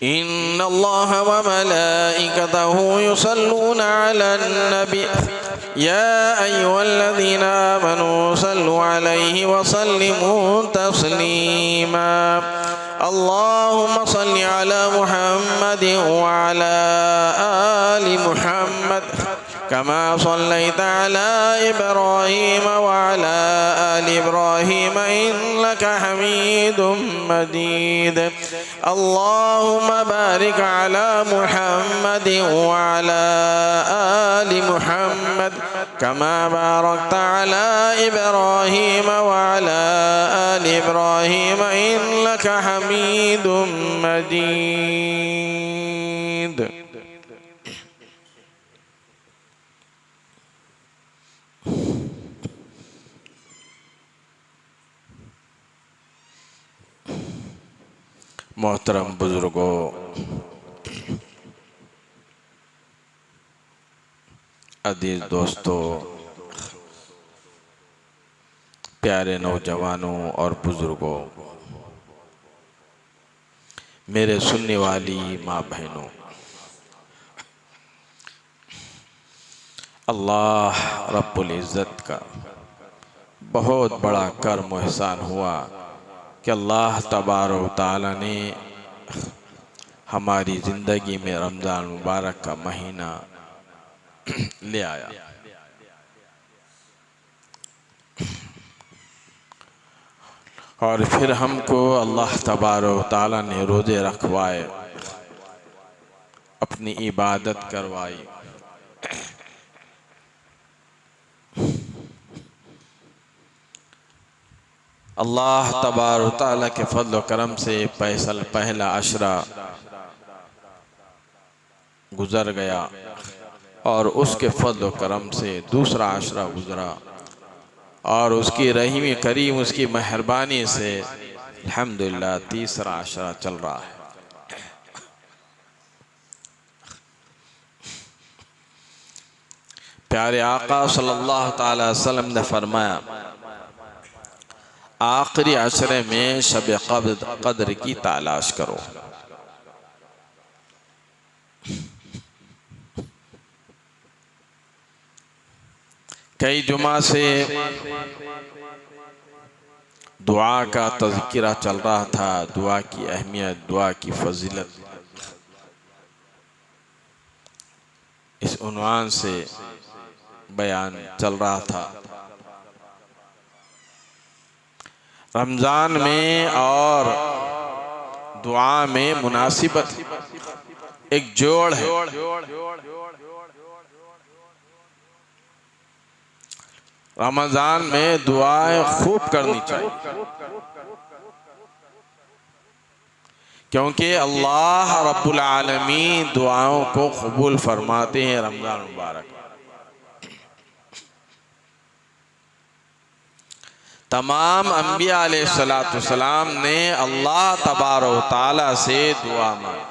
इन्नल्लाह व मलाइकतहु युसल्लूना अलन नबी या अय्युहल्लज़ीना आमनू सल्लु अलैहि व सल्लिमू तस्लीमा। अल्लाहुम्मा सल्लि अला मुहम्मद व अला आलि मुहम्मद कमा सल्लैता अला इब्राहीम व अला आलि इब्राहीम इन्नका हमीदुम मजीद। अल्लाहुम्मा बारिक अला मुहम्मद व अला आलि मुहम्मद कमा बारकता अला इब्राहीम व अला आलि इब्राहीम इन्नका हमीदुम मजीद। मोहतरम बुजुर्गों, अजीज दोस्तों, प्यारे नौजवानों और बुजुर्गों, मेरे सुनने वाली माँ बहनों, अल्लाह रब्बुल इज़्ज़त का बहुत बड़ा कर्म व एहसान हुआ कि अल्लाह तबारक व तआला ने हमारी ज़िंदगी में रमज़ान मुबारक का महीना ले आया। और फिर हमको अल्लाह तबारक व तआला ने रोज़े रखवाए, अपनी इबादत करवाई। अल्लाह तबारक व तआला के फज़ल व करम से पहला अशरा गुज़र गया और उसके फज़ल व करम से दूसरा अशरा गुज़रा और उसकी रहीमी करीम, उसकी मेहरबानी से अल्हम्दुलिल्लाह तीसरा अशरा चल रहा है। प्यारे आका सल्लल्लाहु तआला अलैहि वसल्लम ने फरमाया, आखिरी अशरे में शब कद्र की तलाश करो। कई जुमा से दुआ का तज़किरा चल रहा था, दुआ की अहमियत, दुआ की फजीलत। इस उन्वान से बयान चल रहा था। रमज़ान में और दुआ में मुनासिबत, एक जोड़ है। रमज़ान में दुआएं खूब करनी चाहिए, क्योंकि अल्लाह रब्बुल आलमीन दुआओं को कबूल फरमाते हैं। रमज़ान मुबारक तमाम अंबिया अलैहिस्सलाम ने अल्लाह तबारक व तआला से दुआ मांगी।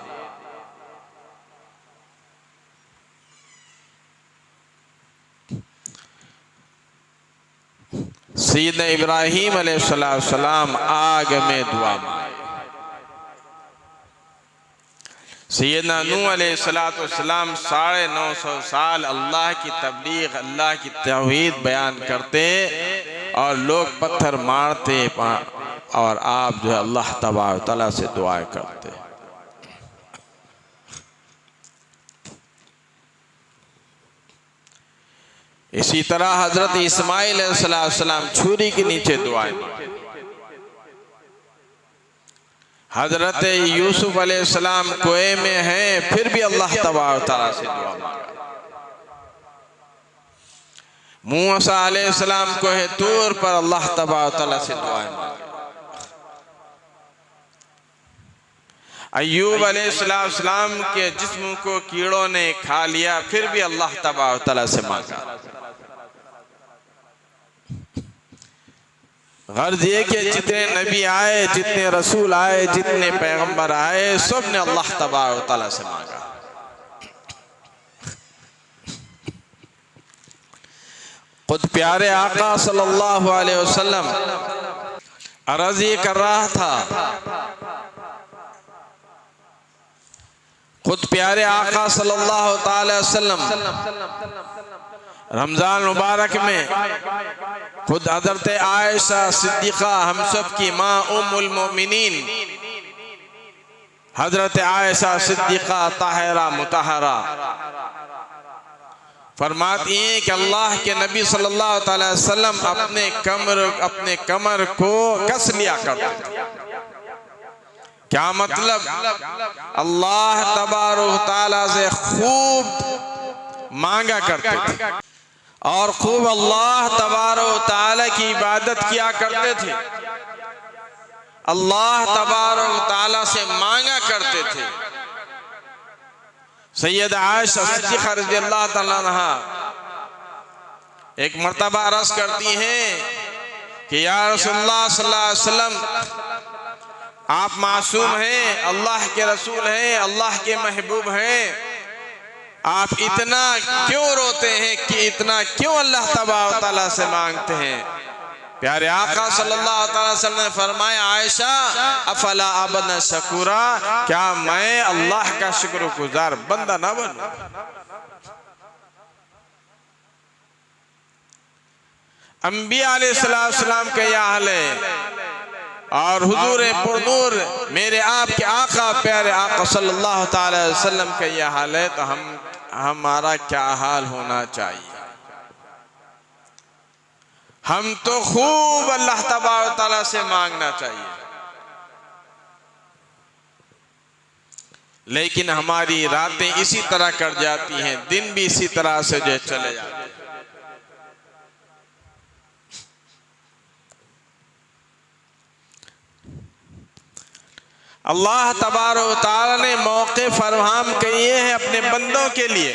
सैयदना इब्राहीम अलैहिस्सलाम आग में दुआ मांगे। सैयदना नूह अलैहिस्सलाम 950 साल अल्लाह की तबलीग, अल्लाह की तौहीद बयान करते और लोग पत्थर मारते और आप जो है अल्लाह तबारक व तआला से दुआएं करते। इसी तरह हजरत इस्माइल अलैहिस्सलाम छुरी के नीचे दुआएं मांगे। हजरत यूसुफ अलैहिस्सलाम कुएं में हैं, फिर भी अल्लाह तबारक व तआला से दुआ मांगा। मूसा अलैहिस्सलाम कोहे तूर पर अल्लाह तबारक व तआला से दुआएं मांगे। अय्यूब अलैहिस्सलाम के जिस्म को कीड़ों ने खा लिया, फिर भी अल्लाह तबारक व तआला से मांगा। गर्ज ये कि जितने नबी आए, जितने रसूल आए, जितने पैगंबर आए, सब ने अल्लाह तबारक व तआला से मांगा। खुद प्यारे आका सल्लल्लाहु अलैहि वसल्लम अर्ज़ ये कर रहा था खुद प्यारे आका सल्लल्लाहु अलैहि वसल्लम रमजान मुबारक में खुद हजरत आयशा सिद्दीक़ा हम सब की माँ उम्मुल मोमिनीन हजरत आयशा सिद्दीक़ा ताहिरा मुतहरा फरमाती हैं कि अल्लाह के नबी सल्लल्लाहु अलैहि वसल्लम अपने कमर को कस लिया करते थे। क्या मतलब? अल्लाह तबारक तआला से खूब मांगा करते थे और खूब अल्लाह तबारक तआला की इबादत किया करते थे, अल्लाह तबारक तआला से मांगा करते थे। सैयदा आयशा सिद्दीक़ा रज़ियल्लाहु तआला अन्हा एक मर्तबा अर्ज़ करती हैं कि या रसूलुल्लाह सल्लल्लाहु अलैहि वसल्लम, आप मासूम हैं, अल्लाह के रसूल हैं, अल्लाह के महबूब हैं, आप इतना क्यों रोते हैं कि इतना क्यों अल्लाह तबारक तआला से मांगते हैं? प्यारे आका सल्लल्लाहु अलैहि वसल्लम ने फरमाया, आयशा अफला अबना शकूरा, क्या मैं अल्लाह का शुक्रगुजार बंदा ना बनूं? अंबिया अलैहिस्सलाम का यह हाल है और हुजूर पुरनूर मेरे आपके आका प्यारे आका सल्लल्लाहु अलैहि वसल्लम का यह हाल है, तो हमारा क्या हाल होना चाहिए? हम तो खूब अल्लाह तबारक तआला से मांगना चाहिए, लेकिन हमारी रातें इसी तरह कट जाती हैं, दिन भी इसी तरह से जो चले जाते हैं। अल्लाह तबारक तआला ने मौके फराहम किए हैं अपने बंदों के लिए।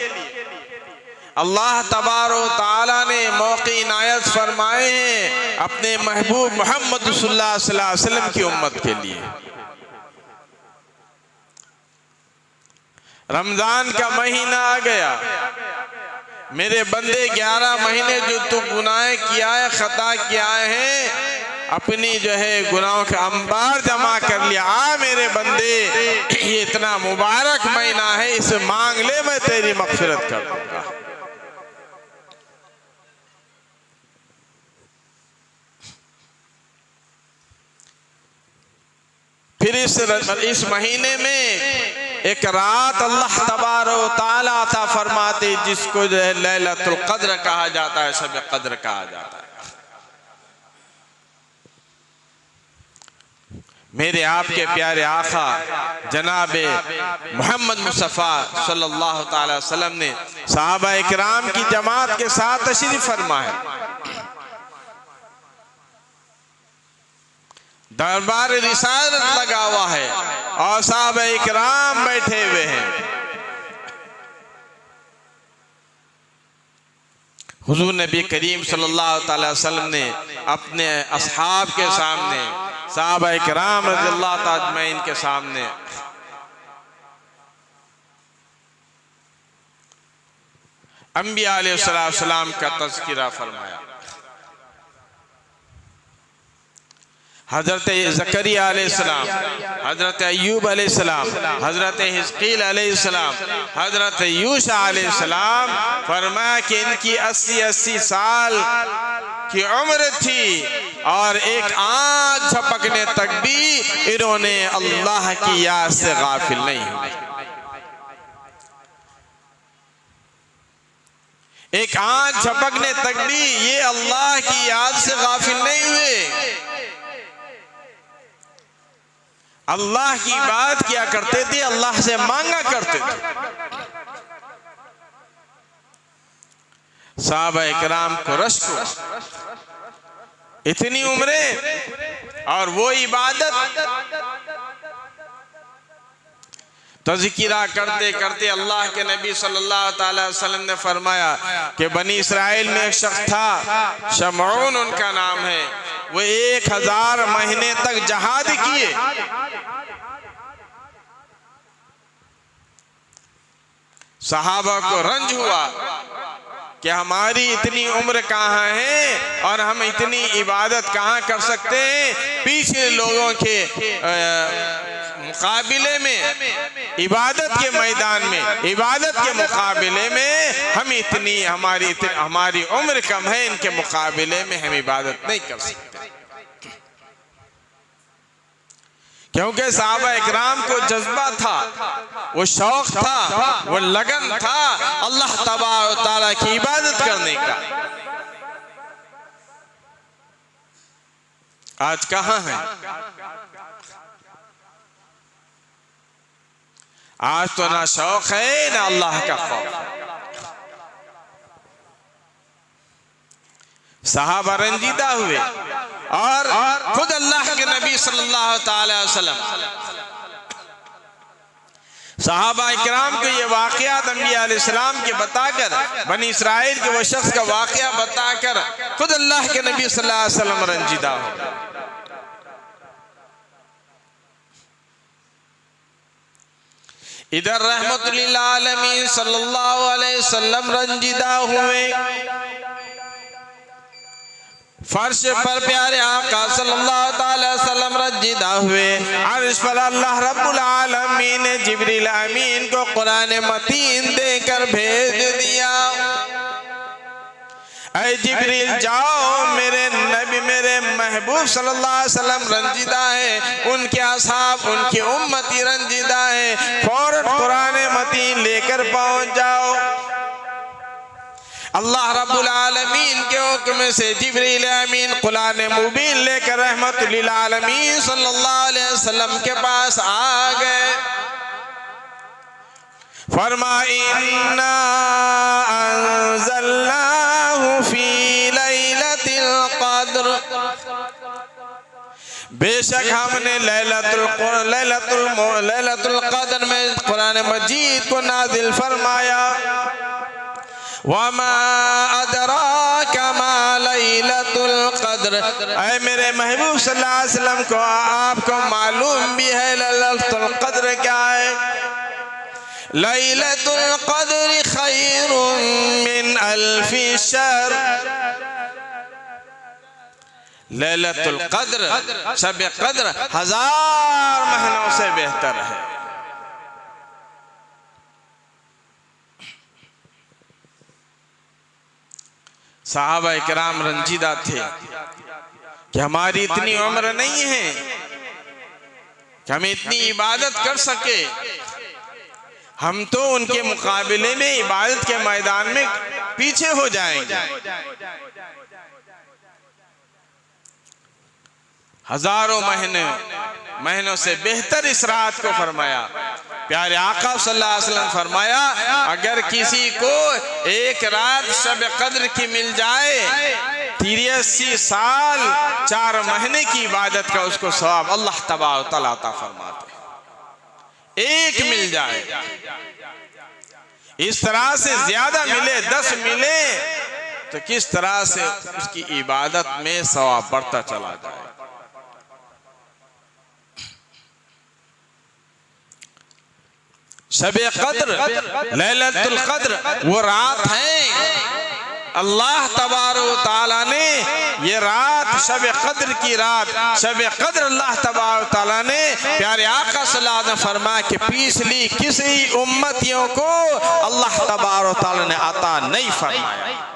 अल्लाह तबारक तआला ने मौके इनायत फरमाए हैं अपने महबूब मोहम्मद सल्लल्लाहु अलैहि वसल्लम की उम्मत के लिए। रमजान का महीना आ गया, मेरे बंदे 11 महीने जो तू गुनाह किया है, खता किया है, अपनी जो है गुनाहों का अंबार जमा कर लिया। आ मेरे बंदे, ये इतना मुबारक महीना है, इसे मांग ले, मैं तेरी मग़फ़िरत कर दूंगा। फिर इस महीने में एक रात अल्लाह तबारक तआला अता फरमाते जिसको जो है लैलतुल क़द्र कहा जाता है, शब क़द्र कहा जाता है। मेरे आपके प्यारे आका जनाबे मोहम्मद मुस्तफ़ा सल्लल्लाहु अलैहि वसल्लम ने सहाबा इकराम की जमात के साथ तशरीफ फरमाए, दरबार रिसालत लगा हुआ है और सहाबा इकराम बैठे हुए हैं। हुजूर नबी करीम सल्लल्लाहु अलैहि वसल्लम ने अपने असहाब के सामने, सहाबा इकराम रज़ियल्लाहु ताला अजमईन के सामने अंबिया अलैहिस्सलाम का तज़किरा फरमाया। हजरत ज़करिया अलैहिस्सलाम, हजरत अय्यूब अलैहिस्सलाम, हजरत हिज़कील अलैहिस्सलाम, हजरत यूशा अलैहिस्सलाम, फरमाया कि इनकी 80 साल की उम्र थी और एक आँख झपकने तक भी इन्होंने अल्लाह की याद से गाफिल नहीं हुए। एक आँख झपकने तक भी ये अल्लाह की याद से गाफिल नहीं हुए। अल्लाह की बात किया करते थे, अल्लाह से मांगा करते थे। सहाबा इकराम को रश्क, इतनी उम्रें और वो इबादत। तज़किरा करते करते अल्लाह के नबी सल्लल्लाहु अलैहि वसल्लम ने फरमाया कि बनी इसराइल में एक शख्स था, शमऊन उनका नाम है, वो 1000 महीने तक जहाद किए। सहाबा को रंज हुआ कि हमारी इतनी उम्र कहाँ है और हम इतनी इबादत कहाँ कर सकते हैं। पीछे लोगों के मुकाबले में, इबादत के मैदान में, इबादत के मुकाबले में हम हमारी उम्र कम है, इनके मुकाबले में हम इबादत नहीं कर सकते। क्योंकि सहाबा इकराम को जज्बा था, वो शौक था, वो लगन था अल्लाह तबारक व तआला की इबादत करने का। आज कहाँ है? आज तो ना शौक है ना अल्लाह का खौफ। सहाबा रंजीदा हुए और खुद अल्लाह के नबी सल्लल्लाहु अलैहि वसल्लम सहाबा इकराम को ये वाक़यात अंबिया अलैहिस्सलाम के बताकर, बनी इसराइल के वो शख्स का वाक़या बताकर खुद अल्लाह के नबी सल्लल्लाहु अलैहि वसल्लम रंजीदा हो। इधर रहमतुल लिल आलमीन सल्लल्लाहु अलैहि वसल्लम रंजीदा हुए, फर्श पर प्यारे आका सल्लल्लाहु अलैहि वसल्लम रंजीदा हुए। अर्श पर अल्लाह रब्बुल आलमीन ने जिब्रील अमीन को कुरान मतीन देकर भेज दिया, ऐ जिब्रील जाओ, मेरे नबी मेरे महबूब सल्लल्लाहु अलैहि वसल्लम रंजीदा है, उनके असहाब उनकी उम्मती रंजीदा है, फौरन कुरान मतीन लेकर पहुंच जाओ। अल्लाह रब्बुल आलमीन के हुक्म से जिब्रील अमीन कुरान मुबीन लेकर रहमतुल लिल आलमीन सल्लल्लाहु अलैहि वसल्लम के पास आ गए। फरमाया इन्ना अंज़लनाहु फी लैलतिल क़द्र, बेशक हमने लैलतुल क़द्र में कुरान मजीद को नाजिल फरमाया। वमा अदराका मा लैलतुल क़द्र, ऐ मेरे महबूब सल्लल्लाहु अलैहि वसल्लम को आपको मालूम भी है लैलतुल क़द्र क्या है? लैलतुल क़द्र खैरुम मिन अल्फि शहर, लैलतुल क़द्र शब क़द्र 1000 महीनों से बेहतर है। सहाबा इकराम रंजीदा थे कि हमारी इतनी उम्र नहीं है कि हम इतनी इबादत कर सके, हम तो उनके मुकाबले में इबादत के मैदान में पीछे हो जाएंगे। हजारों महीनों से बेहतर इस रात को फरमाया। प्यारे आका सल्लल्लाहु अलैहि वसल्लम फरमाया, अगर किसी को एक रात शब कद्र की मिल जाए, 83 साल 4 महीने की इबादत का उसको सवाब अल्लाह तबारक व तआला अता फरमाते। एक मिल जाए, इस तरह से ज्यादा मिले, 10 मिले तो किस तरह से उसकी इबादत में सवाब बढ़ता चला जाए। शबे कद्र लैलतुल क़द्र वो रात है, अल्लाह तबारक व तआला ने ये रात शबे कद्र की रात, शबे कद्र अल्लाह तबारक व तआला ने प्यारे आका सल्लल्लाहु अलैहि वसल्लम फरमा के पिछली किसी उम्मतियों को अल्लाह तबारक व तआला ने अता नहीं फरमाया।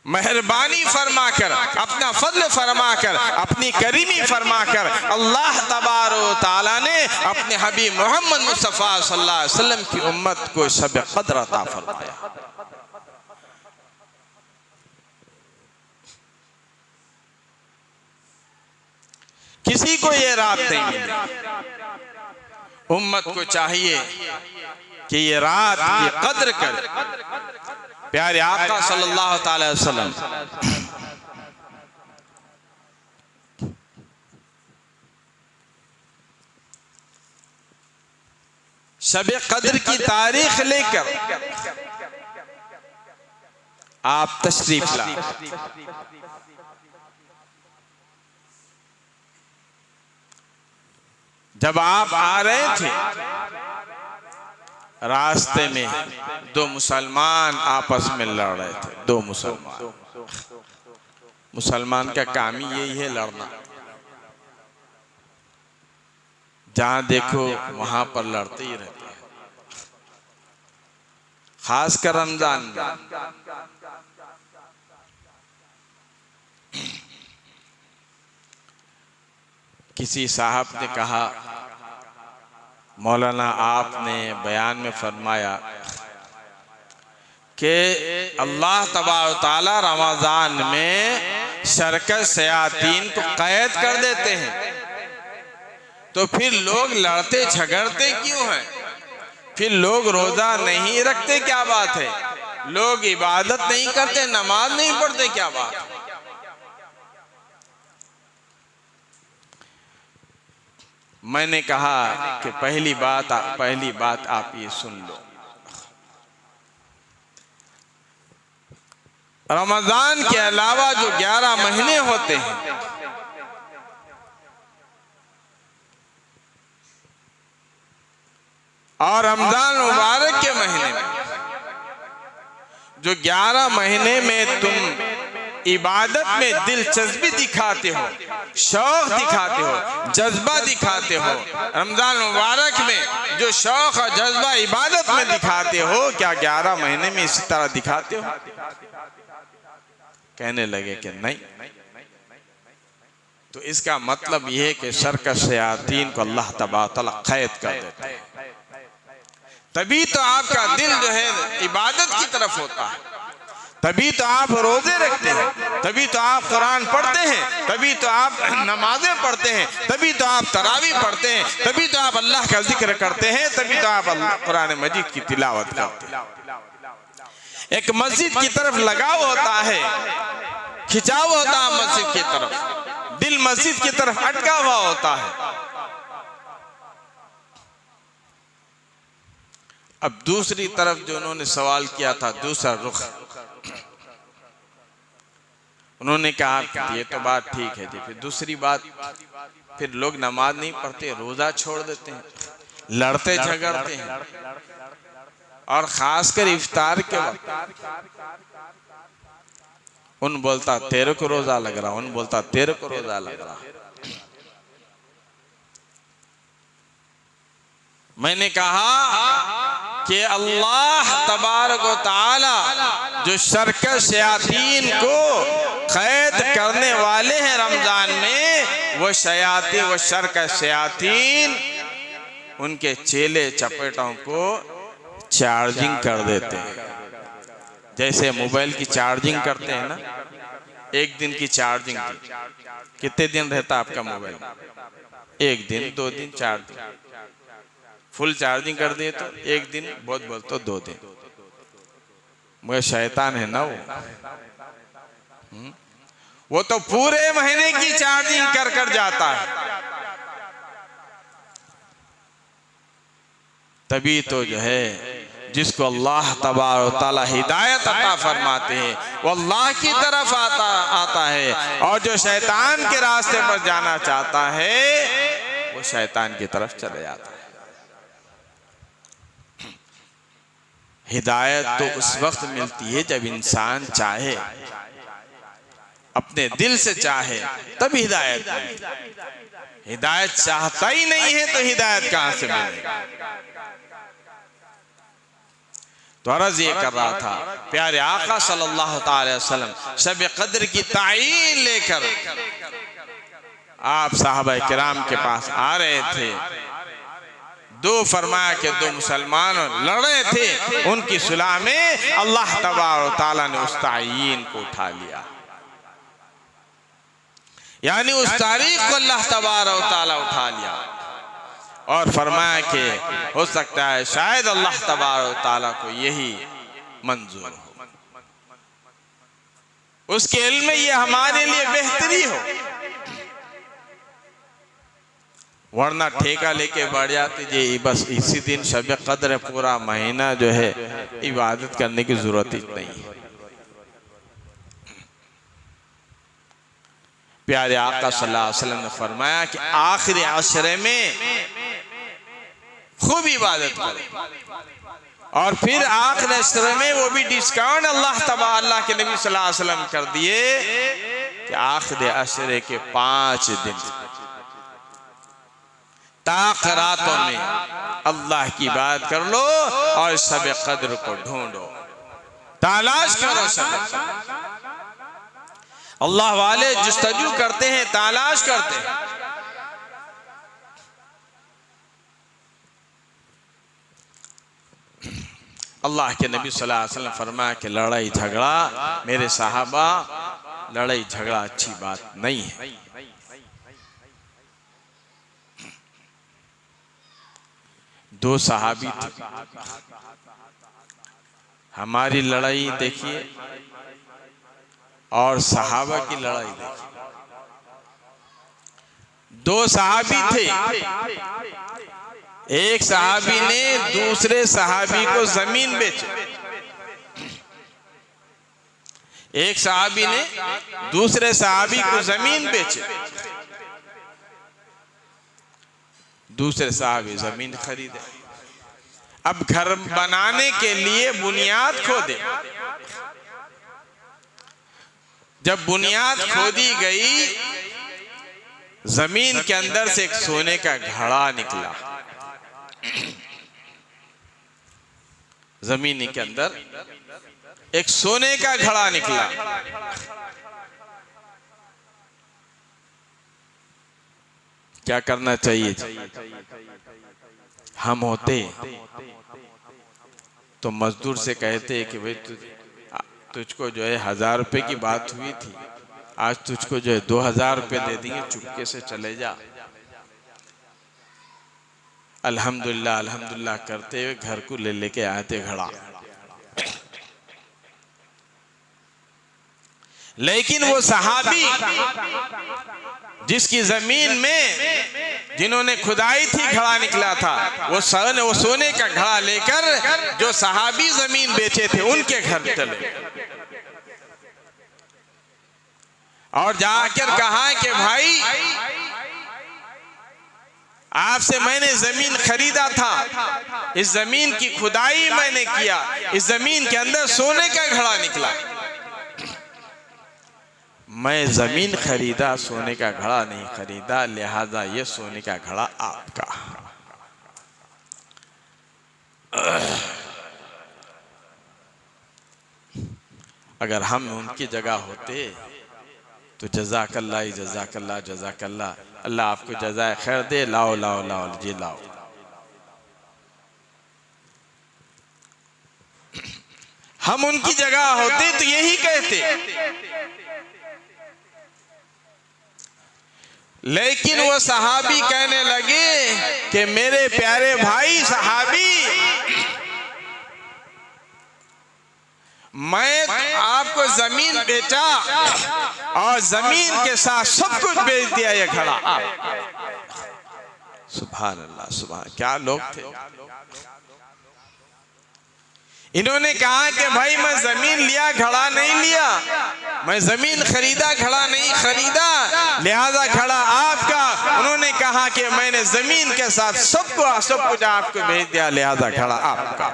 मेहरबानी फरमाकर, अपना फजल फरमाकर, अपनी करीमी फरमाकर अल्लाह तबारक व तआला ने अपने हबीब मोहम्मद मुस्तफ़ा सल्लल्लाहु अलैहि वसल्लम की उम्मत को शब क़द्र अता फरमाया। किसी को ये रात नहीं मिली। उम्मत को चाहिए कि ये रात की कद्र करे। प्यारे आका सल्लल्लाहु अलैहि वसल्लम शब कद्र की तारीख लेकर आप तशरीफ ला। जब आप आ रहे थे, रास्ते में 2 मुसलमान आपस में लड़ रहे थे। 2 मुसलमान का काम ही यही है, लड़ना। जहां देखो वहां पर लड़ते ही रहते हैं, खासकर रमजान में। किसी साहब ने कहा, मौलाना आपने बयान में फरमाया कि अल्लाह तबारक तआला रमजान में शरकत शयातीन को कैद कर देते हैं, तो फिर लोग लड़ते झगड़ते क्यों हैं? फिर लोग रोजा नहीं रखते, क्या बात है? लोग इबादत नहीं करते, नमाज नहीं पढ़ते, क्या बात है? मैंने कहा कि पहली बात आप ये सुन लो, रमजान के अलावा जो 11 महीने होते हैं, और रमजान मुबारक के महीने में जो 11 महीने में तुम इबादत में दिलचस्पी दिखाते हो, शौक दिखाते हो, जज्बा दिखाते हो, रमजान मुबारक में जो शौक और जज्बा इबादत में दिखाते हो, क्या 11 महीने में इसी तरह दिखाते हो? कहने लगे कि नहीं। तो इसका मतलब यह है कि शरकत शयातीन को अल्लाह तबारक तआला कैद कर देता है, तभी तो आपका दिल जो है इबादत की तरफ होता है, तभी तो आप रोजे रखते हैं, तभी तो आप कुरान पढ़ते हैं, तभी तो आप नमाजें पढ़ते हैं, तभी तो आप तरावी पढ़ते हैं, तभी तो आप अल्लाह का जिक्र करते हैं, तभी तो आप कुरान मजीद की तिलावत करते हैं। एक मस्जिद की तरफ लगाव होता है, खिंचाव होता है मस्जिद की तरफ, दिल मस्जिद की तरफ अटका हुआ होता है। अब दूसरी तरफ जो उन्होंने सवाल किया था, दूसरा रुख, उन्होंने कहा कि ये तो बात ठीक है जी, फिर दूसरी बात, फिर लोग नमाज नहीं पढ़ते, रोजा छोड़ देते हैं, लड़ते झगड़ते हैं, और खासकर इफ्तार के वक्त उन बोलता तेरे को रोजा लग रहा, उन बोलता तेरे को रोजा लग रहा। मैंने कहा कि अल्लाह तबारक व तआला जो शरकत शयातीन को कैद करने वाले हैं रमजान में, वो शयातीन, वो शरकत शयातीन उनके चेले चपेटों को चार्जिंग कर देते हैं। जैसे मोबाइल की चार्जिंग करते हैं ना, एक दिन की चार्जिंग की, कितने दिन रहता आपका मोबाइल? एक दिन, 2 दिन, 4 दिन। फुल चार्जिंग कर दिए तो एक दिन, बहुत बहुत तो 2 दिन। मगर शैतान है ना वो तो पूरे महीने की चार्जिंग कर कर जाता है। तभी तो जो है जिसको अल्लाह तबारक व तआला हिदायत अता फरमाते हैं, वो अल्लाह की तरफ आता है, और जो शैतान के रास्ते पर जाना चाहता है वो शैतान की तरफ चले जाता है। हिदायत तो उस वक्त मिलती है जब इंसान चाहे, अपने दिल से चाहे, तब हिदायत मिलती है। हिदायत चाहता ही नहीं है तो हिदायत कहां से मिलेगी? तो अर्ज ये कर रहा था, प्यारे आका सल्लल्लाहु अलैहि वसल्लम शब कद्र की तायीन लेकर आप साहबा किराम के पास आ रहे थे। दो फरमाया कि 2 मुसलमान लड़ रहे थे, उनकी सुलह में अल्लाह तबारक व तआला ने उस तायीन को उठा लिया, यानी उस तारीख को अल्लाह तबारक व तआला उठा लिया, और फरमाया कि हो सकता है शायद अल्लाह तबारक व तआला को यही मंजूर हो, उसके इल्म में ये हमारे लिए बेहतरी हो, वरना ठेका लेके बढ़ जाते जी बस इसी दिन शब कद्र, पूरा महीना जो है इबादत करने की जरूरत ही नहीं है। प्यारे आका सल्लल्लाहु अलैहि वसल्लम ने फरमाया कि आखिरी अशरे में खूब इबादत करें, और फिर आखिरी अशरे में वो भी डिस्काउंट अल्लाह के नबी सल्लल्लाहु अलैहि वसल्लम कर दिए कि आखिरी अशरे के 5 दिन ताक़रातों में अल्लाह की बात कर लो और सब कद्र को ढूंढो, तलाश करो। सब अल्लाह वाले जुस्तजू करते हैं, तलाश करते हैं। अल्लाह के नबी सल्लल्लाहु अलैहि वसल्लम फरमाया कि लड़ाई झगड़ा, मेरे साहबा, लड़ाई झगड़ा अच्छी बात नहीं है। दो सहाबी थे, हमारी लड़ाई देखिए और सहाबा की लड़ाई देखिए। दो सहाबी थे, एक सहाबी ने दूसरे सहाबी को जमीन बेची। एक सहाबी ने दूसरे सहाबी को जमीन बेची, दूसरे सहाबी जमीन खरीदे। अब घर बनाने के लिए बुनियाद खोदे। जब बुनियाद खोदी गई, जमीन के अंदर से एक सोने का घड़ा निकला। जमीन के अंदर एक सोने का घड़ा निकला। क्या करना चाहिए? हम होते तो मजदूर से कहते कि भाई तुझको जो है 1000 रुपए की बात हुई थी, आज तुझको जो है 2000 रुपए दे देंगे, चुपके से चले जा। अल्हम्दुलिल्लाह अल्हम्दुलिल्लाह करते हुए घर को ले लेके आए थे घड़ा। लेकिन वो सहाबी जिसकी जमीन में जिन्होंने खुदाई थी घड़ा निकला था, वो सोने का घड़ा लेकर जो सहाबी जमीन बेचे थे उनके घर चले और जाकर कहा कि भाई आपसे मैंने जमीन खरीदा था, इस जमीन की खुदाई मैंने किया, इस जमीन के अंदर सोने का घड़ा निकला। मैं जमीन खरीदा, सोने का घड़ा नहीं खरीदा, लिहाजा ये सोने का घड़ा आपका। अगर हम उनकी जगह होते तो जज़ाकल्लाह जज़ाकल्लाह जज़ाकल्लाह, अल्लाह आपको जज़ाए खैर दे, लाओ लाओ लाओ जी लाओ। हम उनकी जगह होते तो यही कहते। लेकिन वो सहाबी कहने लगे कि मेरे प्यारे भाई सहाबी, मैं आपको जमीन बेचा और जमीन के साथ सब कुछ बेच दिया ये घड़ा। सुभान अल्लाह, सुभान, क्या लोग थे। इन्होंने कहा कि भाई मैं जमीन लिया, घड़ा नहीं लिया, मैं जमीन खरीदा, घड़ा नहीं खरीदा, लिहाजा घड़ा आपका। उन्होंने कहा कि मैंने जमीन के साथ सब कुछ आपको भेज दिया, लिहाजा घड़ा आपका।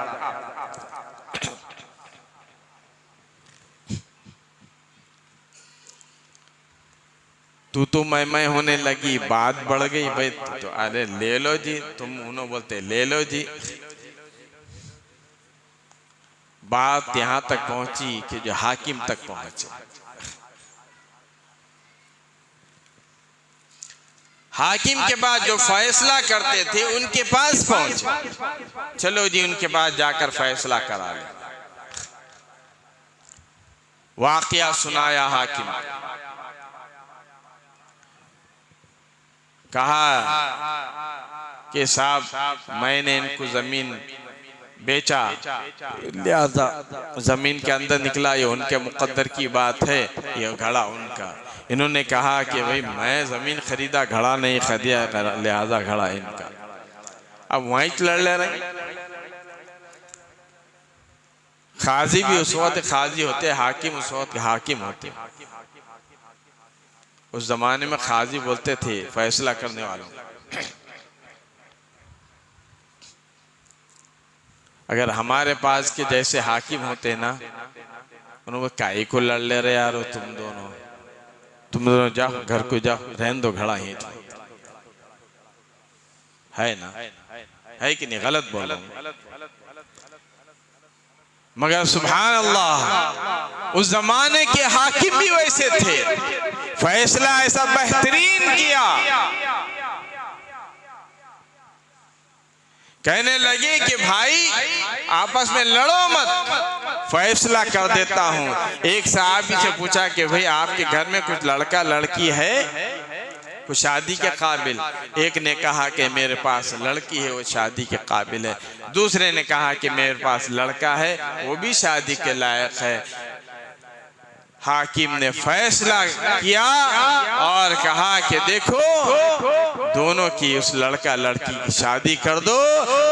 तू मैं होने लगी, बात बढ़ गई। भाई तो अरे ले लो जी, तुम उन्होंने बोलते ले लो जी। बात यहां तक पहुंची कि जो हाकिम तक पहुंचे। हाकिम के पास जो फैसला करते थे उनके पास पहुंचे। चलो जी उनके पास जाकर फैसला करा ले। वाकया सुनाया हाकिम, कहा कि साहब मैंने इनको जमीन बेचा, लिहाजा जमीन के अंदर निकला, ये उनके मुकद्दर की बात है, ये घड़ा उनका। इन्होंने कहा कि भाई मैं जमीन खरीदा, घड़ा नहीं खरीदा, लिहाजा घड़ा इनका। अब वहीं लड़ ले रहे। खाजी भी उस वक्त खाजी होते, हाकिम उस वक्त हाकिम होते। उस जमाने में खाजी बोलते थे फैसला करने वालों। अगर हमारे पास के जैसे हाकिम होते ना, उन्होंने काहे को लड़ ले रहे यार, तुम दोनों जाओ घर को जाओ, रहने दो घड़ा ही। है ना, है कि नहीं? गलत बोल रहा हूं? मगर सुभान अल्लाह, उस जमाने के हाकिम भी वैसे थे, फैसला ऐसा बेहतरीन किया, कहने लगे कि भाई आपस में लड़ो मत, फैसला कर देता हूं। एक साहबी से पूछा कि भाई आपके घर में कुछ लड़का लड़की है कुछ शादी के काबिल? एक ने कहा कि मेरे पास लड़की है, वो शादी के काबिल है। दूसरे ने कहा कि मेरे पास लड़का है, वो भी शादी के लायक है। हाकिम ने फैसला किया और कहा कि देखो, दोनों की, उस लड़का लड़की की शादी कर दो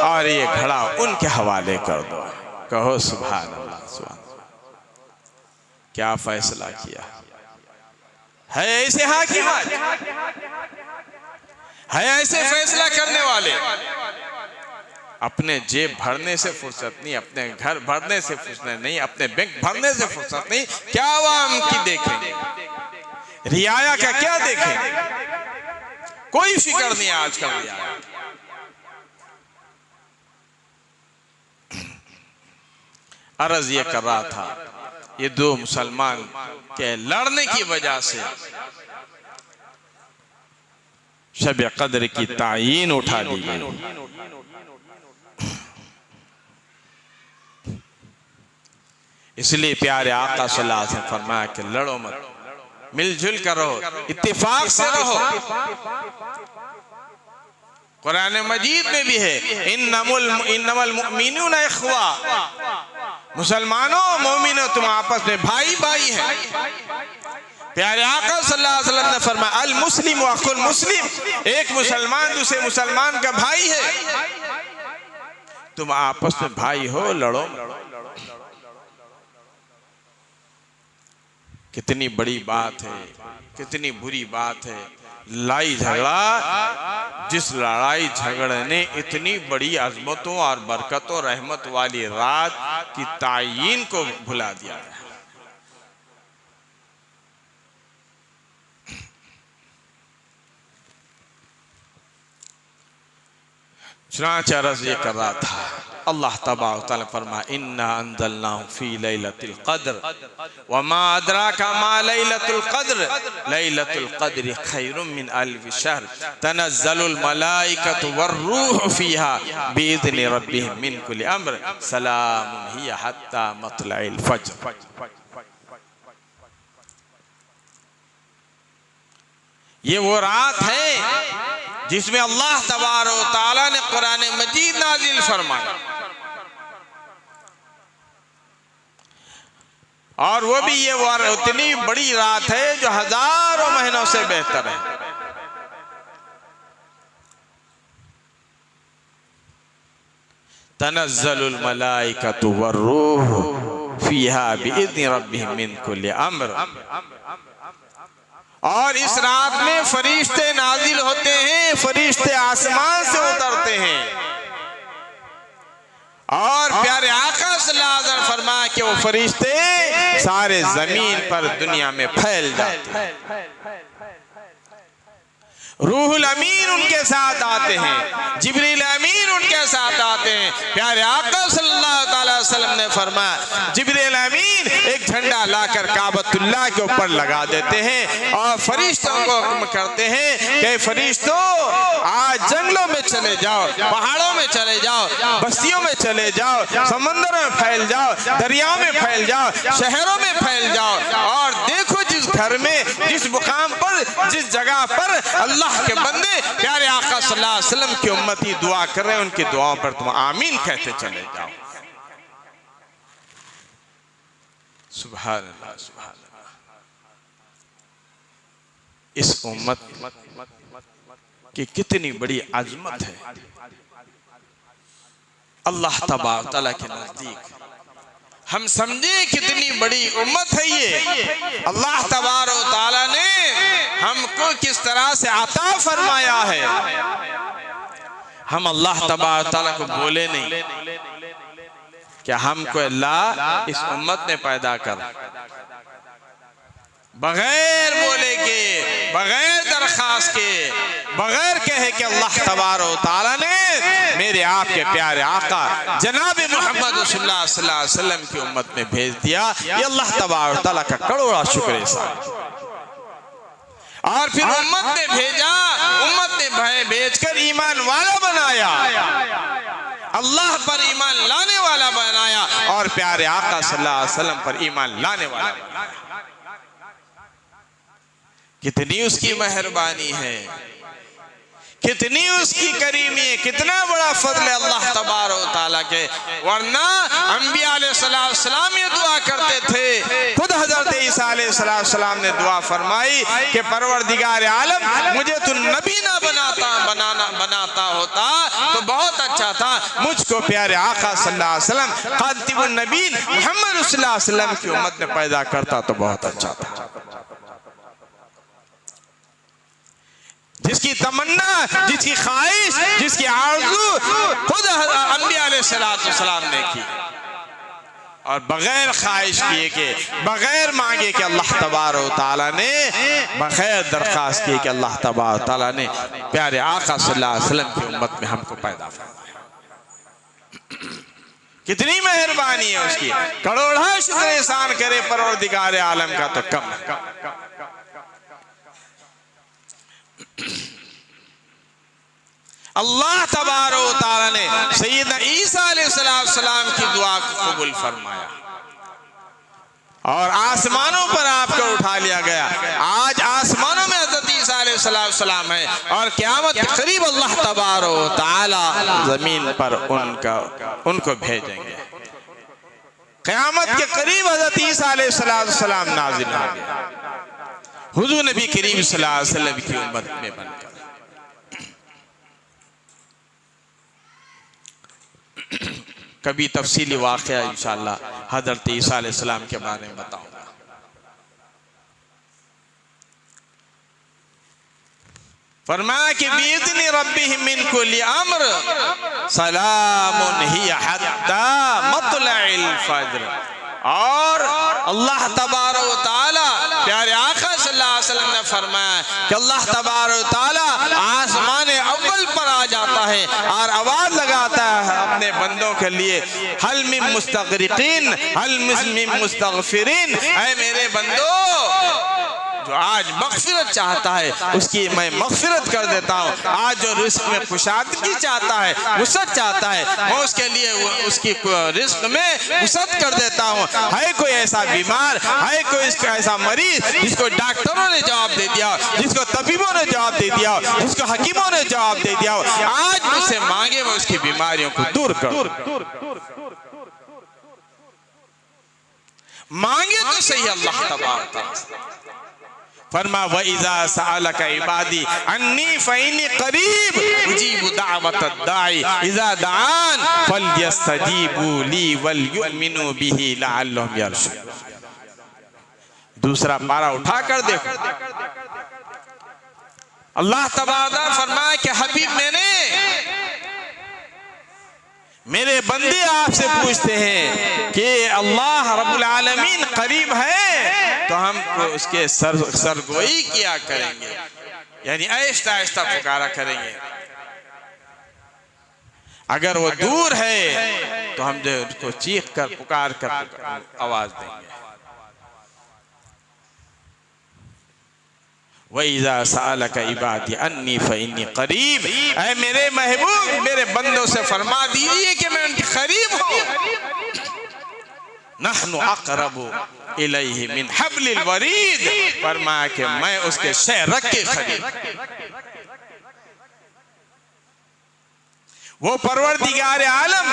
और ये घड़ा उनके हवाले कर दो। कहो सुभान अल्लाह, सुभान। क्या फैसला किया है? ऐसे हाकिम है, ऐसे फैसला करने वाले। अपने जेब भरने से फुर्सत नहीं, अपने घर भरने से फुर्सत नहीं, अपने बैंक भरने से फुर्सत नहीं, क्या आवाम की देखेंगे, रियाया का क्या देखेंगे? कोई फिक्र नहीं है आजकल रियाया। अर्ज ये कर रहा था, ये दो मुसलमान के लड़ने की वजह से शब कद्र की तायीन उठा दी गई। इसलिए प्यारे आका सल्लल्लाहु अलैहि वसल्लम फरमाया कि लड़ो मत, मिलजुल कर रहो, इत्तेफाक से रहो। कुरान मजीद में भी है, इन्नमल मुमिनूना इख्वा, मुसलमानों मोमिनो तुम आपस में भाई भाई हैं। प्यारे आका सल्लल्लाहु अलैहि वसल्लम ने फरमाया अल मुस्लिम अखुल मुस्लिम, एक मुसलमान दूसरे मुसलमान का भाई है, तुम आपस में भाई हो, लड़ो। कितनी बड़ी बात है, कितनी बुरी बात है लड़ाई झगड़ा। जिस लड़ाई झगड़े ने इतनी बड़ी अजमतों और बरकतों रहमत वाली रात की तायीन को भुला दिया है। चुनांचे अर्ज़ ये कर रहा था, अल्लाह तबारक व तआला फरमाया इन्ना अंज़लनाहु फी लैलतिल क़द्र वमा अदराका मा लैलतुल क़द्र लैलतुल क़द्रि खैरुम मिन अल्फ़ि शहर तनज़्ज़लुल मलाइकतु वर्रूहु फ़ीहा बिइज़्नि रब्बिहिम मिन कुल्लि अम्र सलामुन हिय हत्ता मत्लइल फ़ज्र। ये वो रात है जिसमें अल्लाह तबारक व तआला ने कुरान मजीद नाजिल फरमाया, और वो भी ये उतनी बड़ी रात है जो हजारों महीनों से बेहतर है। तनज़्ज़लुल मलाइकतु वर्रूहु फ़ीहा बिइज़्नि रब्बिहिम मिन कुल्लि अम्र, और इस रात में फरिश्ते नाजिल होते हैं, फरिश्ते आसमान से उतरते हैं, और प्यारे आका सल्लल्लाहु अलैहि वसल्लम फरमाया कि वो फरिश्ते सारे जमीन पर दुनिया में फैल जाते हैं। रूहुल अमीन उनके साथ आते हैं, जिब्रील अमीन उनके साथ आते हैं। प्यारे आका सल्लल्लाहु अलैहि वसल्लम ने फरमाया जिब्रील अमीन एक झंडा लाकर काबतुल्लाह के ऊपर लगा देते हैं और फरिश्तों को हुक्म करते हैं कि फरिश्तों आज जंगलों में चले जाओ, पहाड़ों में चले जाओ, बस्तियों में चले जाओ, समंदर में फैल जाओ, दरियाओं में फैल जाओ, शहरों में फैल जाओ, और देखो जिस घर में, जिस मुकाम पर, जिस जगह पर अल्लाह के बंदे प्यारे आका सल्लल्लाहु अलैहि वसल्लम की उम्मती दुआ कर रहे हैं, उनकी दुआओं पर तुम आमीन कहते चले जाओ। सुभान अल्लाह, सुभान अल्लाह। इस उम्मत की कितनी बड़ी अजमत है अल्लाह तबारक व तआला के नजदीक। हम समझे कितनी बड़ी उम्मत है ये, अल्लाह तबारक व तआला ने हमको किस तरह से अता फरमाया है। हम अल्लाह तबारक व तआला को बोले नहीं क्या हमको अल्लाह इस उम्मत में पैदा कर, बगैर बोले के, बगैर दरखास्त के, बगैर कहे कि अल्लाह तबारक तआला ने मेरे आपके प्यारे आका जनाब मोहम्मद रसूलुल्लाह सल्लल्लाहु अलैहि वसल्लम की उम्मत में भेज दिया। ये अल्लाह तबारक तआला का करोड़ा शुक्र है। और फिर उम्मत ने भेजा, उम्मत ने भेजकर ईमान वाला बनाया, अल्लाह पर ईमान लाने वाला बनाया और प्यारे आका सल्लल्लाहु अलैहि वसल्लम पर ईमान लाने वाला बनाया। कितनी उसकी मेहरबानी है, कितनी उसकी करीमी है, कितना बड़ा फजल है अल्लाह तबारक तआला के। वरना अंबिया अलैहिस्सलाम ये दुआ करते थे, खुद हजरत ईसा अलैहिस्सलाम ने दुआ फरमाई कि परवरदिगार आलम मुझे तू नबी ना बनाता होता तो बहुत अच्छा था, मुझको प्यारे आका सल्लल्लाहु अलैहि वसल्लम खातिमुन नबीन मोहम्मद सल्लल्लाहु अलैहि वसल्लम की उम्मत में पैदा करता तो बहुत अच्छा था। जिसकी तमन्ना, जिसकी ख्वाहिश, जिसकी आरज़ू खुद अंबिया अलैहिस्सलाम ने की और बगैर ख्वाहिश किए के, बगैर मांगे कि अल्लाह तबारक तआला ने, बगैर दरखास्त किए कि अल्लाह तबारक तआला ने प्यारे आका सल्लल्लाहु अलैहि वसल्लम की उम्मत में हमको पैदा फरमाया। कितनी मेहरबानी है उसकी, करोड़ा शुक्र एहसान करे परवरदिगार आलम का तो कम। अल्लाह तबारक तआला ने सैयदना ईसा अलैहिस्सलाम की दुआ को कबूल फरमाया और आसमानों पर आपको उठा लिया गया। आज आसमानों में हज़रत ईसा अलैहिस्सलाम है और क़यामत के करीब अल्लाह तबारक तआला जमीन पर उनको भेजेंगे। क़यामत के करीब हज़रत ईसा अलैहिस्सलाम नाज़िल होंगे हुज़ूर नबी करीम सल्लल्लाहु अलैहि वसल्लम की उम्मत में बनकर। कभी तफसीली वाक़या इंशाअल्लाह हज़रत ईसा अलैहिस्सलाम के बारे में बताऊंगा। फरमाया कि बिइज़्नि रब्बिहिम मिन कुल्लि अम्र सलामुन हिय हत्ता मत्लइल फज्र। और अल्लाह तबारक तआला प्यारे आका सल्लल्लाहु अलैहि वसल्लम ने फरमाया कि अल्लाह तबारक तआला आसमान अव्वल पर आ जाता है और आवाज लगाता है अपने बंदों के लिए, हल मिन मुस्तगरिकीन हल मिन मुस्तगफिरीन, ऐ मेरे बंदो जो आज मग़फ़िरत चाहता है उसकी मैं मग़फ़िरत कर देता हूँ। आज जो रिस्क में कुशादगी चाहता है, वुसअत चाहता है, मैं उसके लिए उसकी रिस्क में वुसअत कर देता हूँ। है कोई ऐसा बीमार, है कोई ऐसा मरीज जिसको डॉक्टरों ने जवाब दे दिया, जिसको तबीबों ने जवाब दे दिया, जिसको हकीमों ने जवाब दे दिया, आज मुझसे मांगे मैं उसकी बीमारियों को दूर कर। मांगे तो सही अल्लाह तबारक तआला। फरमा व इज़ा सअलका इबादी अन्नी फ़इन्नी क़रीब उजीबु दाअवतद दाई इज़ा दआन फलयस्तजीबू ली वलयुमिनु बिही लअल्लहुम यरशुदून। दूसरा पारा उठा कर देखो, अल्लाह तबारक फरमाया कि हबीब मेरे बंदे आपसे पूछते हैं कि अल्लाह रब्बुल आलमीन करीब है तो हम उसके सरगोई किया करेंगे, यानी आहिस्ता आहिस्ता पुकारा करेंगे। अगर वो दूर है तो हम जो उसको चीख कर पुकार कर आवाज देंगे। वइज़ा सअलका इबादी अन्नी फ़इन्नी क़रीब, ऐ मेरे महबूब मेरे बंदों से फरमा दीजिए कि मैं उनके करीब हूँ। नहनु अक़रबु इलैहि मिन हब्लिल वरीद, फरमाया कि मैं उसके शेरक के करीब। वो परवरदिगार आलम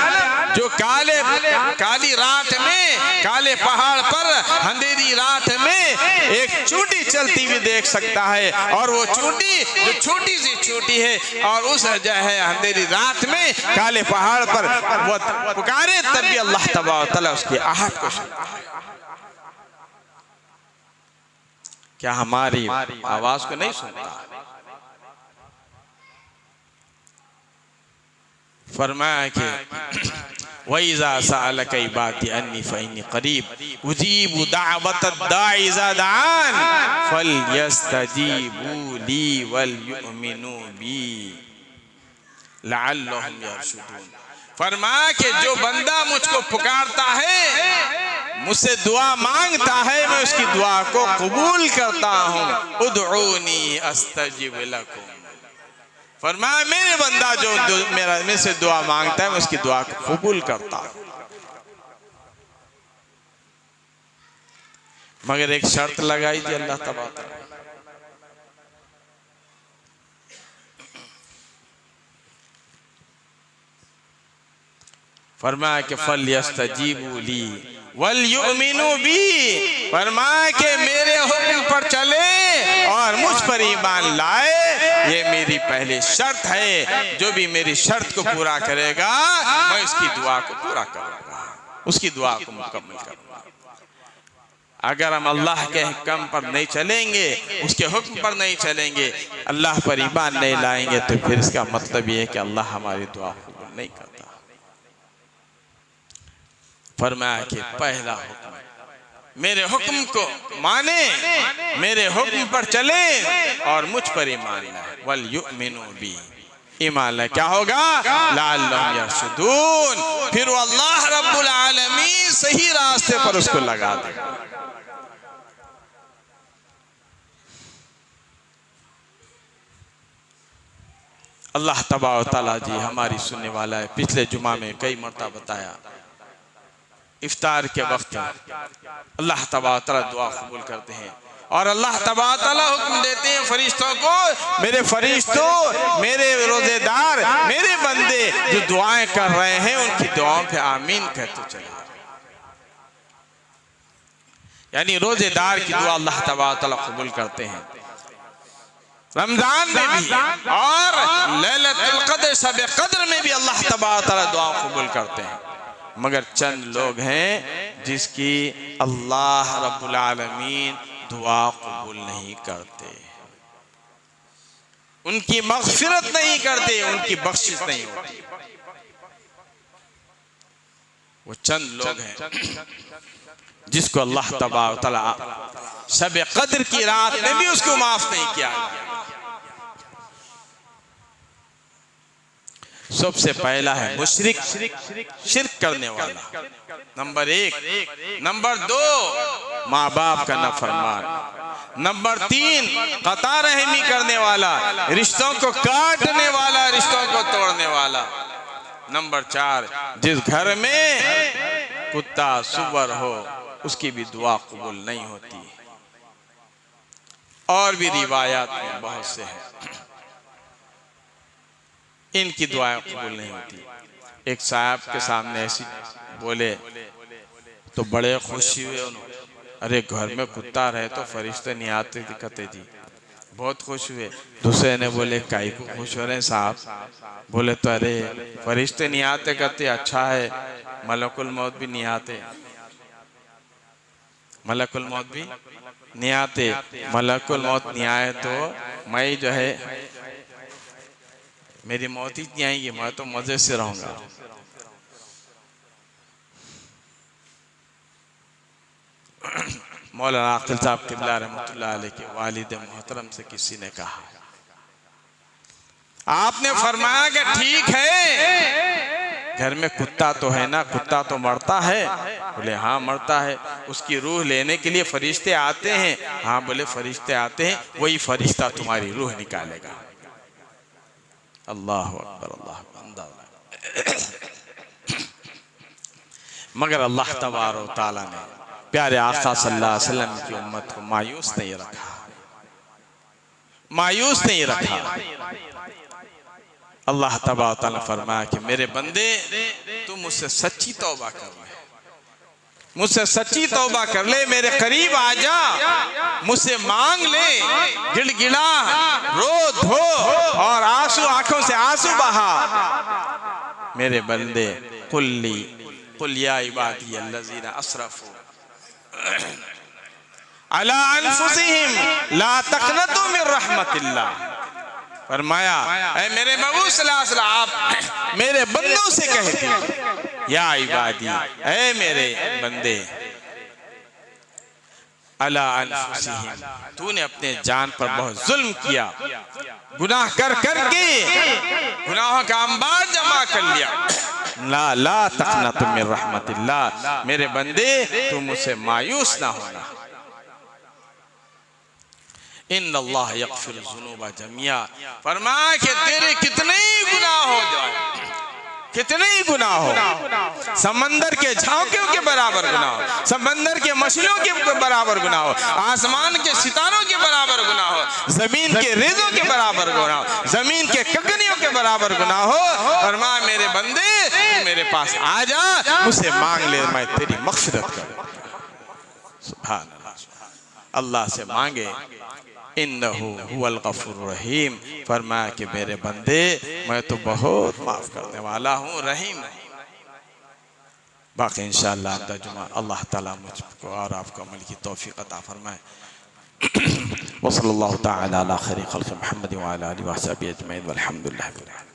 जो काली रात में, काले पहाड़ पर अंधेरी रात में एक चूंटी चलती हुई देख सकता है, और वो चूंटी जो छोटी सी चूंटी है और उस जो है अंधेरी रात में काले पहाड़ पर वो पुकारे तब भी अल्लाह तबारक तआला उसकी आहट को सुनता है। क्या हमारी आवाज को नहीं सुनता? फरमाया कि वइज़ा सअलक इबादी अन्नी फ़इन्नी क़रीब उजीबु दाअवतद दाइ इज़ा दआन फलयस्तजीबू ली वलयुमिनू बी लअल्लहुम यरशुदून। फरमाया कि जो बंदा मुझको पुकारता है, मुझसे दुआ मांगता है, मैं उसकी दुआ को कबूल करता हूँ। उदऊनी अस्तजिब लकुम। फरमाया मेरे बंदा जो मेरे से दुआ मांगता है, मैं उसकी दुआ को कबूल करता हूँ, मगर एक शर्त लगाई थी अल्लाह तबारक व तआला। फरमाया कि फलयस्तजीबू ली वलयुमिनू बी। फरमाया कि मेरे हुक्म पर चले और मुझ पर ईमान लाए, ये मेरी पहली शर्त है। जो भी मेरी शर्त को पूरा करेगा, मैं उसकी दुआ को पूरा करूंगा, उसकी दुआ को मुकम्मल करूंगा। अगर हम अल्लाह के हुक्म पर नहीं चलेंगे, उसके हुक्म पर नहीं चलेंगे, अल्लाह पर ईमान नहीं लाएंगे, तो फिर इसका मतलब ये है कि अल्लाह हमारी दुआ कबूल नहीं करता। फरमाया कि पहला हुक्म मेरे हुक्म को माने, मेरे हुक्म पर चले और मुझ पर ईमान लाए। वल युमिनु बी, ईमान लाए, क्या होगा? लअल्लहुम यरशुदून। फिर वो अल्लाह रब्बुल आलमीन सही रास्ते पर उसको लगा देगा। अल्लाह तबारक व तआला जी हमारी सुनने वाला है। पिछले जुमा में कई मरतबा बताया, इफ्तार के वक्त अल्लाह तबारक व तआला दुआ कबूल करते हैं और अल्लाह तबारक व तआला हुक्म देते हैं फरिश्तों को, मेरे फरिश्तों, मेरे रोजेदार, मेरे बंदे जो दुआएं कर रहे हैं, उनकी दुआओं पे आमीन कहते चले। यानी रोजेदार की दुआ अल्लाह तबारक व तआला कबूल करते हैं, रमजान में भी और लैलतुल क़द्र, शब क़द्र में भी अल्लाह तबारक व तआला दुआ कबूल करते हैं। मगर चंद लोग हैं जिसकी अल्लाह रब्बुल आलमीन दुआ कबूल नहीं करते, उनकी मग़फ़िरत नहीं करते, उनकी बख्शिश नहीं होती। वो चंद लोग हैं जिसको अल्लाह तबारक व तआला शब क़द्र की रात में भी उसको माफ नहीं किया। सबसे पहला है मुशरिक, शिर्क करने वाला, नंबर 1। नंबर 2 माँ बाप का नाफरमान। नंबर 3 क़ता रहमी करने वाला, रिश्तों को काटने वाला, रिश्तों को तोड़ने वाला। नंबर 4 जिस घर में कुत्ता सुअर हो, उसकी भी दुआ कबूल नहीं होती। और भी रिवायात में बहुत से हैं, इनकी दुआएं कबूल नहीं होती। एक साहब के सामने ऐसी बोले तो बड़े खुशी हुए उन्होंने, अरे घर में कुत्ता रहे तो फरिश्ते नहीं आते दिखते जी, बहुत खुश हुए। दूसरे ने बोले काई को खुश हो रहे हैं साहब? बोले तो अरे फरिश्ते नहीं आते कहते, अच्छा है मलकुल मौत भी नहीं आते, मलकुल मौत भी नहीं आते। मलकुल मौत नहीं आए तो मैं जो है मेरी मौत ही नहीं आएगी, मैं तो मजे से रहूंगा। मौलाना आकिल साहब क़िबला रहमतुल्लाह अलैह के वालिद मोहतरम से किसी ने कहा, आपने फरमाया कि ठीक है घर में कुत्ता तो है ना, कुत्ता तो मरता है? बोले हाँ मरता है। उसकी रूह लेने के लिए फरिश्ते आते हैं? हाँ। बोले फरिश्ते आते हैं, वही फरिश्ता तुम्हारी रूह निकालेगा। अल्लाह अकबर, अल्लाह। मगर अल्लाह तबारक व तआला ने प्यारे आका सल्लल्लाहु अलैहि वसल्लम की उम्मत को मायूस नहीं रखा, मायूस नहीं रखा। अल्लाह तबारक व तआला फरमाया कि मेरे बंदे तू मुझसे सच्ची तौबा कर ले, मुझसे सच्ची तौबा कर ले, मेरे करीब आ जा, मुझसे मांग ले, गिड़गिड़ा, रो धो और आंसू आंखों से आंसू बहा। मेरे बंदे कुल या इबादी अल्लज़ीना अस्रफू अला अनफुसिहिम ला तक़नतू मिन रहमतिल्लाह। फरमाया ऐ मेरे महबूब सल्लल्लाहु अलैहि वसल्लम, आप मेरे बंदों से कहते हैं या इबादी, ऐ मेरे बंदे, अला अनफुसिहिम, तूने अपने जान पर बहुत जुल्म किया, गुनाह कर करके गुनाहों का अंबार जमा कर लिया। ला ला तक़नतु मिन रहमतिल्लाह, मेरे बंदे तू मुझसे मायूस ना होना। इन्नल्लाह यग़फ़िरु ज़ुनूबा जमीआ, फरमाया कि तेरे कितने ही गुनाह हो जाए, कितने ही गुनाह हो, समंदर के झांकियों के बराबर गुनाह हो, समंदर के मछलियों के बराबर गुनाह हो, आसमान के सितारों के बराबर गुनाह हो, जमीन के रेजों के बराबर गुनाह हो, जमीन के ककनियों के बराबर गुनाह हो, फरमाया मेरे बंदे तू मेरे पास आ जा, मुझसे मांग ले, मैं तेरी मग़फ़िरत करूँ। सुभान अल्लाह, अल्लाह से मांगे। इन्नहु हुवल गफूरुर रहीम, फरमाया कि मेरे बंदे मैं तो बहुत माफ करने वाला हूँ, रहीम हूँ। बाकी इंशाअल्लाह तर्जुमा अल्लाह ताला मुझको और आपको अमल की तौफीक अता फरमाए। वसल्लल्लाहु तआला अला खैरि खल्क़ि मुहम्मद व अला आलिहि व सहबिहि अजमईन वल्हम्दुलिल्लाहि।